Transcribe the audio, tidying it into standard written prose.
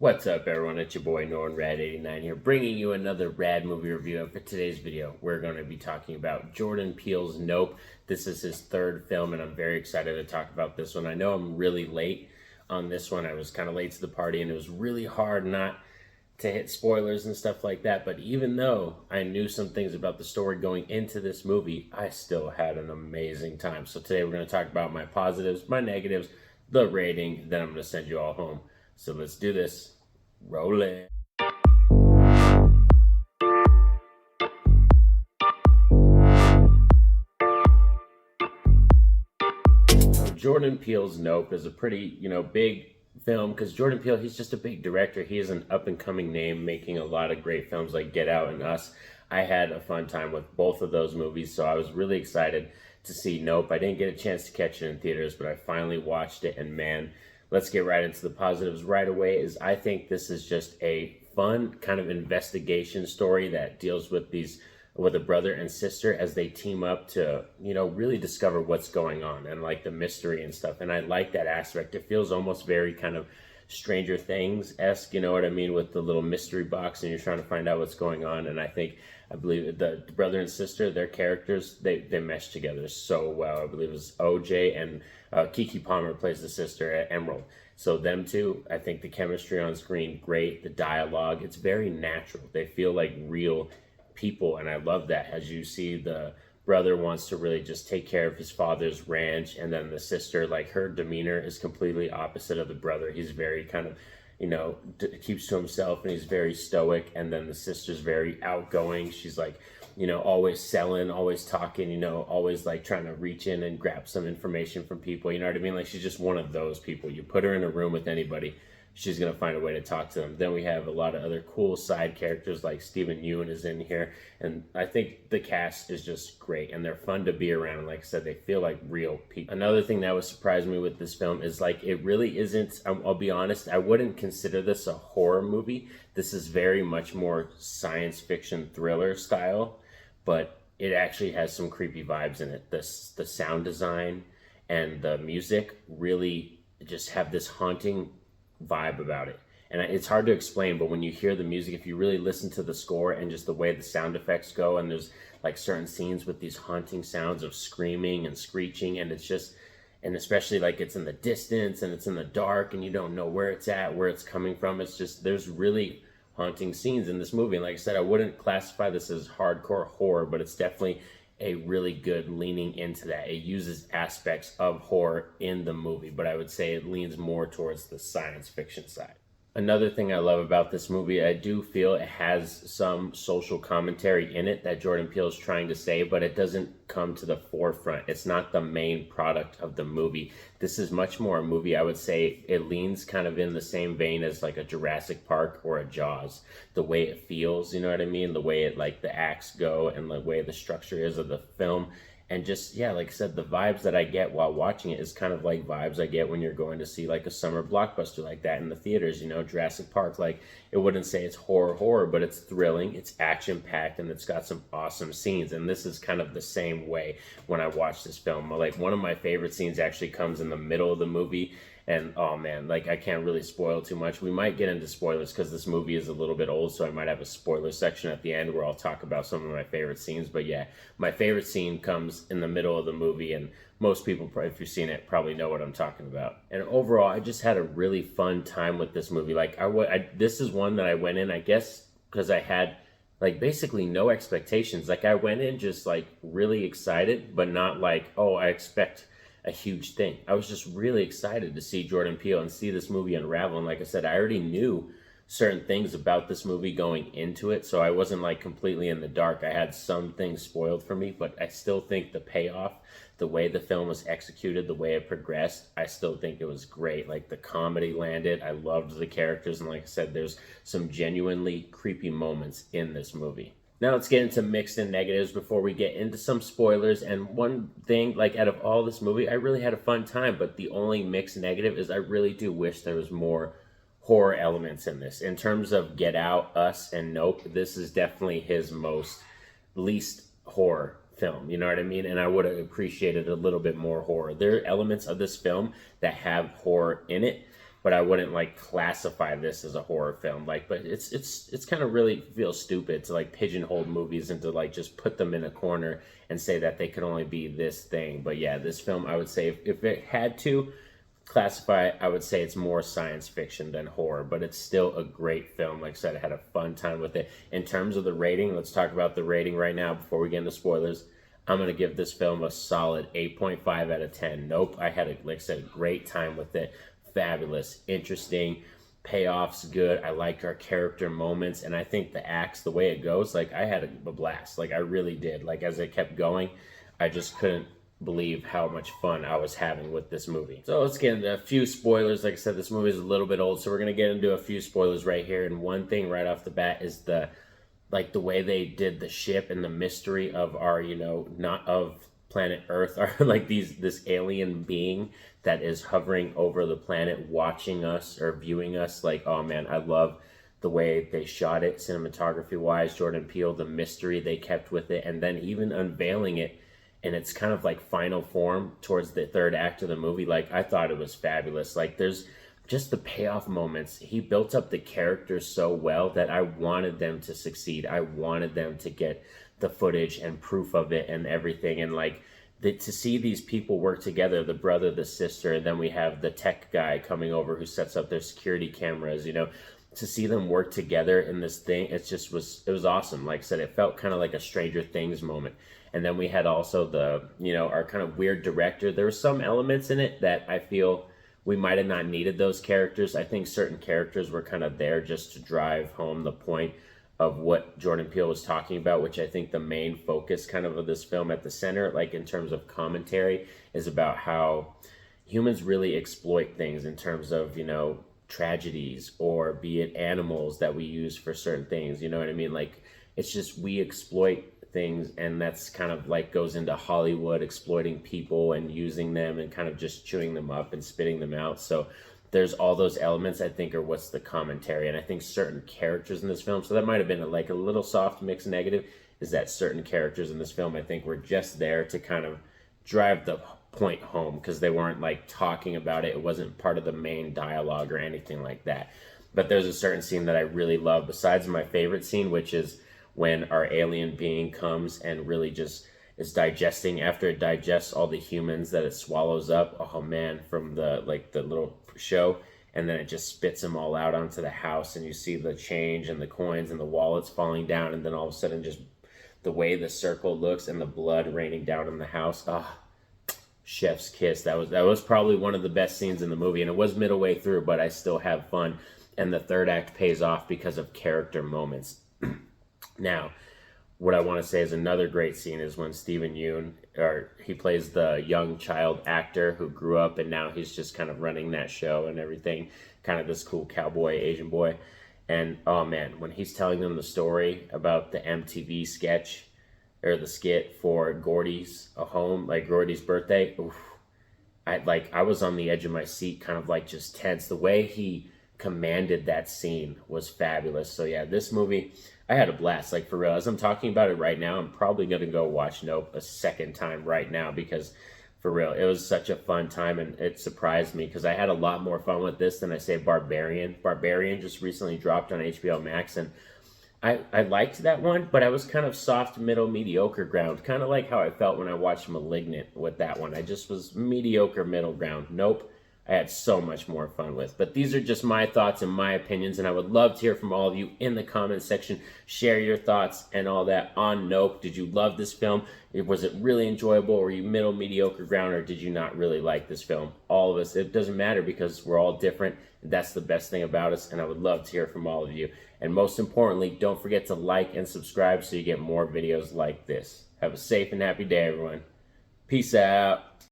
What's up, everyone? It's your boy Norn Rad89 here, bringing you another Rad movie review. And for today's video, we're going to be talking about Jordan Peele's Nope. This is his third film, and I'm very excited to talk about this one. I know I'm really late on this one. I was kind of late to the party, and it was really hard not to hit spoilers and stuff like that. But even though I knew some things about the story going into this movie, I still had an amazing time. So today we're going to talk about my positives, my negatives, the rating, then I'm going to send you all home. So let's do this. Roll it. Jordan Peele's Nope is a pretty, big film because Jordan Peele, he's just a big director. He is an up-and-coming name making a lot of great films like Get Out and Us. I had a fun time with both of those movies, so I was really excited to see Nope. I didn't get a chance to catch it in theaters, but I finally watched it, and man, let's get right into the positives right away. I think this is just a fun kind of investigation story that deals with a brother and sister as they team up to, really discover what's going on and like the mystery and stuff. And I like that aspect. It feels almost very kind of Stranger Things-esque, you know what I mean, with the little mystery box and you're trying to find out what's going on. And I believe the brother and sister, their characters, they mesh together so well. I believe it was OJ and Keke Palmer plays the sister, Emerald. So them two, I think the chemistry on screen, great. The dialogue, it's very natural. They feel like real people, and I love that. As you see, the brother wants to really just take care of his father's ranch, and then the sister, like, her demeanor is completely opposite of the brother. He's very kind of, keeps to himself, and he's very stoic, and then the sister's very outgoing. She's like, always selling, always talking, always like trying to reach in and grab some information from people, you know what I mean? Like, she's just one of those people. You put her in a room with anybody, she's going to find a way to talk to them. Then we have a lot of other cool side characters, like Stephen Yeun is in here. And I think the cast is just great, and they're fun to be around. And like I said, they feel like real people. Another thing that was surprising me with this film is, like, it really isn't, I'll be honest, I wouldn't consider this a horror movie. This is very much more science fiction thriller style, but it actually has some creepy vibes in it. The sound design and the music really just have this haunting vibe about it, and it's hard to explain, but when you hear the music, if you really listen to the score and just the way the sound effects go, and there's like certain scenes with these haunting sounds of screaming and screeching, and it's just, and especially like it's in the distance and it's in the dark and you don't know where it's at, where it's coming from. It's just, there's really haunting scenes in this movie. And like I said, I wouldn't classify this as hardcore horror, but it's definitely a really good leaning into that. It uses aspects of horror in the movie, but I would say it leans more towards the science fiction side. Another thing I love about this movie, I do feel it has some social commentary in it that Jordan Peele is trying to say, but it doesn't come to the forefront. It's not the main product of the movie. This is much more a movie, I would say it leans kind of in the same vein as like a Jurassic Park or a Jaws. The way it feels, you know what I mean? The way it, like, the acts go and the way the structure is of the film. And just, yeah, like I said, the vibes that I get while watching it is kind of like vibes I get when you're going to see like a summer blockbuster like that in the theaters, Jurassic Park. Like, it wouldn't say it's horror, but it's thrilling, it's action-packed, and it's got some awesome scenes. And this is kind of the same way when I watch this film. Like, one of my favorite scenes actually comes in the middle of the movie. And oh man, like, I can't really spoil too much. We might get into spoilers because this movie is a little bit old, so I might have a spoiler section at the end where I'll talk about some of my favorite scenes. But yeah, my favorite scene comes in the middle of the movie, and most people, if you've seen it, probably know what I'm talking about. And overall, I just had a really fun time with this movie. Like, this is one that I went in, I guess, because I had like basically no expectations. Like, I went in just like really excited, but not like, oh, I expect a huge thing. I was just really excited to see Jordan Peele and see this movie unravel. And like I said, I already knew certain things about this movie going into it, so I wasn't like completely in the dark. I had some things spoiled for me, but I still think the payoff, the way the film was executed, the way it progressed, I still think it was great. Like, the comedy landed. I loved the characters, and like I said, there's some genuinely creepy moments in this movie. Now let's get into mixed and negatives before we get into some spoilers. And one thing, like, out of all this movie, I really had a fun time, but the only mixed negative is I really do wish there was more horror elements in this. In terms of Get Out, Us, and Nope, this is definitely his least horror film, you know what I mean? And I would have appreciated a little bit more horror. There are elements of this film that have horror in it, but I wouldn't like classify this as a horror film. Like, but it's kind of really feels stupid to like pigeonhole movies and to like just put them in a corner and say that they could only be this thing. But yeah, this film, I would say if it had to classify it, I would say it's more science fiction than horror, but it's still a great film. Like I said, I had a fun time with it. In terms of the rating, let's talk about the rating right now before we get into spoilers. I'm going to give this film a solid 8.5 out of 10. Nope, I had, like I said, a great time with it. Fabulous, interesting, payoffs good. I liked our character moments, and I think the acts, the way it goes, like I had a blast. Like I really did. Like as it kept going, I just couldn't believe how much fun I was having with this movie. So let's get into a few spoilers. Like I said, this movie is a little bit old, so we're gonna get into a few spoilers right here. And one thing right off the bat is the way they did the ship and the mystery of our, not of planet Earth, are like this alien being that is hovering over the planet, watching us or viewing us. Like, oh man, I love the way they shot it, cinematography wise. Jordan Peele, the mystery they kept with it, and then even unveiling it in its kind of like final form towards the third act of the movie. Like I thought it was fabulous. Like there's just the payoff moments. He built up the characters so well that I wanted them to succeed. I wanted them to get the footage and proof of it and everything. And like to see these people work together, the brother, the sister, and then we have the tech guy coming over who sets up their security cameras, to see them work together in this thing, it was awesome. Like I said, it felt kind of like a Stranger Things moment. And then we had also our kind of weird director. There were some elements in it that I feel we might have not needed those characters. I think certain characters were kind of there just to drive home the point of what Jordan Peele was talking about, which I think the main focus kind of this film at the center, like in terms of commentary, is about how humans really exploit things in terms of, tragedies, or be it animals that we use for certain things. You know what I mean? Like it's just we exploit things, and that's kind of like goes into Hollywood exploiting people and using them and kind of just chewing them up and spitting them out. So there's all those elements I think are what's the commentary. And I think certain characters in this film, so that might have been like a little soft mixed negative, is that certain characters in this film I think were just there to kind of drive the point home, because they weren't like talking about it. It wasn't part of the main dialogue or anything like that. But there's a certain scene that I really love, besides my favorite scene, which is when our alien being comes and really just is digesting, after it digests all the humans that it swallows up. Oh man, from the little show, and then it just spits them all out onto the house, and you see the change and the coins and the wallets falling down, and then all of a sudden just the way the circle looks and the blood raining down in the house. Chef's kiss. That was probably one of the best scenes in the movie, and it was middle way through, but I still have fun. And the third act pays off because of character moments. Now, what I want to say is another great scene is when Steven Yeun, or he plays the young child actor who grew up and now he's just kind of running that show and everything, kind of this cool cowboy Asian boy. And oh man, when he's telling them the story about the MTV sketch or the skit for Gordy's home, like Gordy's birthday, oof, I was on the edge of my seat, kind of like just tense. The way he commanded that scene was fabulous. So yeah, this movie, I had a blast. Like for real, as I'm talking about it right now, I'm probably gonna go watch Nope a second time right now, because for real, it was such a fun time, and it surprised me because I had a lot more fun with this than I say Barbarian. Barbarian just recently dropped on HBO Max, and I liked that one, but I was kind of soft, middle, mediocre ground, kind of like how I felt when I watched Malignant with that one. I just was mediocre middle ground. Nope, I had so much more fun with. But these are just my thoughts and my opinions, and I would love to hear from all of you in the comments section. Share your thoughts and all that on Nope. Did you love this film? Was it really enjoyable? Were you middle, mediocre ground, or did you not really like this film? All of us, it doesn't matter because we're all different. That's the best thing about us, and I would love to hear from all of you. And most importantly, don't forget to like and subscribe so you get more videos like this. Have a safe and happy day, everyone. Peace out.